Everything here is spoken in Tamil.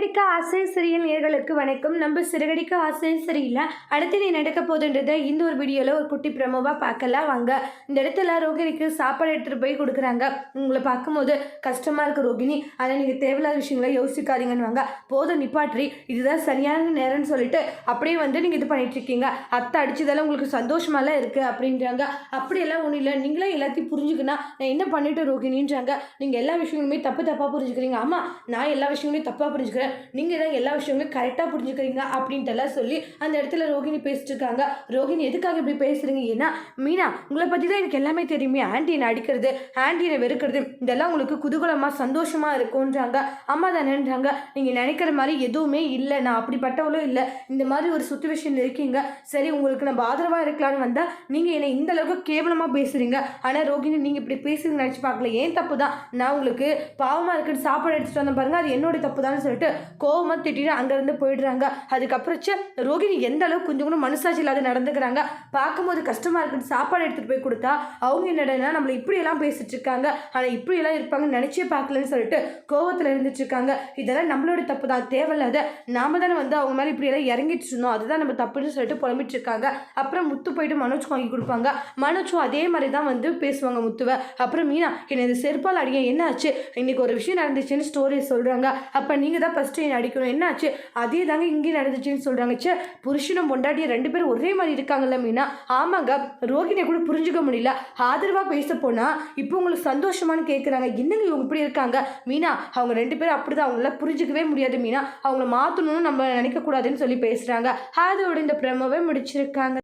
சிறகடிக்க ஆசை சிறியல் நேர்களுக்கு வணக்கம். நம்ம சிறகடிக்க ஆசை சரியில்லை அடுத்து நீ நடக்க போதுன்றதை இந்த ஒரு வீடியோவில் ஒரு குட்டி ப்ரமோவாக பார்க்கலாம் வாங்க. இந்த இடத்துல ரோகிணிக்கு சாப்பாடு எடுத்துகிட்டு போய் கொடுக்குறாங்க. உங்களை பார்க்கும்போது கஷ்டமாக இருக்குது ரோகிணி, ஆனால் நீங்கள் தேவையில்லாத விஷயங்களை யோசிக்காதீங்கன்னு வாங்க. போதும் நிப்பாற்றி, இதுதான் சரியான நேரம்னு சொல்லிட்டு அப்படியே வந்து நீங்கள் இது பண்ணிட்டு இருக்கீங்க. அத்தை அடிச்சதெல்லாம் உங்களுக்கு சந்தோஷமாலாம் இருக்குது அப்படின்றாங்க. அப்படியெல்லாம் ஒன்றும் இல்லை, நீங்களே எல்லாத்தையும் புரிஞ்சுக்கணும். நான் என்ன பண்ணிட்டு ரோகிணின்றாங்க. நீங்கள் எல்லா விஷயங்களுமே தப்பாக புரிஞ்சுக்கிறீங்க. ஆமாம், நான் எல்லா விஷயங்களையும் தப்பாக புரிஞ்சுக்கிறேன், நீங்கள் தான் எல்லா விஷயங்களையும் கரெக்டாக புரிஞ்சுக்கிறீங்க அப்படின்ட்டுலாம் சொல்லி அந்த இடத்துல ரோகிணி பேசிட்டு இருக்காங்க. ரோகிணி எதுக்காக இப்படி பேசுகிறீங்க? ஏன்னா மீனா, உங்களை பற்றி தான் எனக்கு எல்லாமே தெரியுமே. ஆண்டியை அடிக்கிறது, ஆண்டியை வெறுக்கிறது, இதெல்லாம் உங்களுக்கு குதூகலமாக சந்தோஷமாக இருக்கும்ன்றாங்க. அம்மா தானேன்றாங்க. நீங்கள் நினைக்கிற மாதிரி எதுவுமே இல்லை, நான் அப்படிப்பட்டவளும் இல்லை. இந்த மாதிரி ஒரு சுச்சுவேஷன் இருக்கீங்க. சரி, உங்களுக்கு நம்ம ஆதரவாக இருக்கலான்னு வந்தால் நீங்கள் என்னை இந்த அளவுக்கு கேவலமாக பேசுகிறீங்க. ஆனால் ரோகிணி, நீங்கள் இப்படி பேசுறீங்கன்னு நினச்சி பார்க்கல. ஏன் தப்பு தான், நான் உங்களுக்கு பாவமாக இருக்குன்னு சாப்பாடு எடுத்துகிட்டு வந்தேன் பாருங்கள், அது என்னோட தப்பு தான் சொல்லிட்டு கோவமாக திட்டிட்டு அங்கேருந்து போயிடுறாங்க. அதுக்கப்புறம் ரோகிணி எந்த அளவுக்கு கொஞ்சம் கூட மனசாட்சி இல்லாத நடந்துக்கிறாங்க. பார்க்கும்போது கஷ்டமாக இருக்குன்னு சாப்பாடு எடுத்துகிட்டு போய் கொடுத்தா அவங்க என்னடனா நம்மளை இப்படியெல்லாம் பேசிட்டு இருக்காங்க, ஆனால் இப்படியெல்லாம் இருப்பாங்கன்னு நினச்சே பார்க்கலன்னு சொல்லிட்டு கோவத்தில் இருந்துட்டு இருக்காங்க. இதெல்லாம் நம்மளோட தப்பு தான், தேவையில்லாத நாம தானே வந்து அவங்க மேலே இப்படியெல்லாம் இறங்கிட்டு இருந்தோம், அதுதான் நம்ம தப்புன்னு சொல்லிட்டு புலம்பிட்டு இருக்காங்க. அப்புறம் முத்து போயிட்டு மனோஜ் வாங்கி கொடுப்பாங்க. மனோஜும் அதே மாதிரி தான் வந்து பேசுவாங்க முத்துவை. அப்புறம் மீனா, என்னை இந்த செருப்பால் அடிங்க, என்ன ஆச்சு, இன்னைக்கு ஒரு விஷயம் நடந்துச்சுன்னு ஸ்டோரி சொல்கிறாங்க. அப்போ நீங்கள் தான் ஃபஸ்ட்டு என்ன அடிக்கணும், என்ன ஆச்சு, அதே தாங்க இங்கேயும் நடந்துச்சுன்னு சொல்கிறாங்க. புருஷனும் பொண்டாட்டியும் ரெண்டு பேரும் ஒரே மாதிரி இருக்காங்கல்ல மீனா. ஆமாங்க, ரோகிணியை கூட புரிஞ்சுக்க முடியல. ஆதரவாக பேச போனால் இப்போ உங்களுக்கு சந்தோஷமானு கேட்குறாங்க. என்னங்க இவங்க இப்படி இருக்காங்க மீனா, அவங்க ரெண்டு பேரும் அப்படி தான், அவங்களால புரிஞ்சிக்கவே முடியாது மீனா, அவங்கள மாற்றணும்னு நம்ம நினைக்கக்கூடாதுன்னு சொல்லி பேசுகிறாங்க. அதோட இந்த ப்ரமோவை முடிச்சிருக்காங்க.